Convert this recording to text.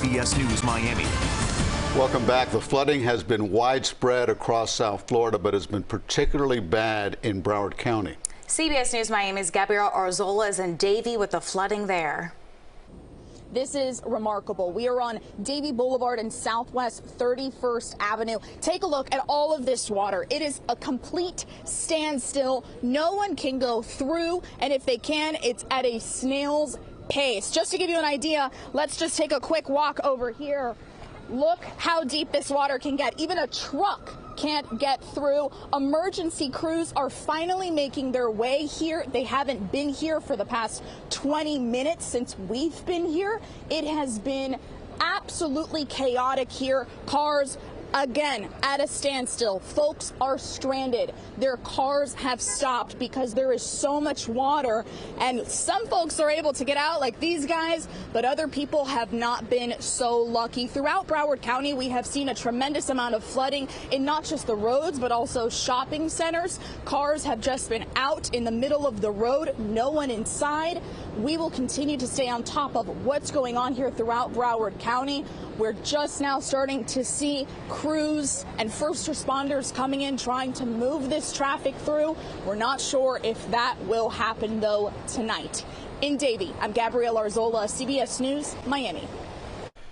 CBS News Miami. Welcome back. The flooding has been widespread across South Florida, but has been particularly bad in Broward County. CBS News Miami's Gabrielle Arzola is in Davie with the flooding there. This is remarkable. We are on Davie Boulevard and Southwest 31st Avenue. Take a look at all of this water. It is a complete standstill. No one can go through, and if they can, it's at a snail's pace. Just to give you an idea, let's just take a quick walk over here. Look how deep this water can get. Even a truck can't get through. Emergency crews are finally making their way here. They haven't been here for the past 20 minutes since we've been here. It has been absolutely chaotic here. Cars, again, at a standstill. Folks are stranded. Their cars have stopped because there is so much water, and some folks are able to get out like these guys, but other people have not been so lucky. Throughout Broward County, we have seen a tremendous amount of flooding in not just the roads, but also shopping centers. Cars have just been out in the middle of the road, no one inside. We will continue to stay on top of what's going on here throughout Broward County. We're just now starting to see crews and first responders coming in trying to move this traffic through. We're not sure if that will happen, though, tonight. In Davie, I'm Gabrielle Arzola, CBS News, Miami.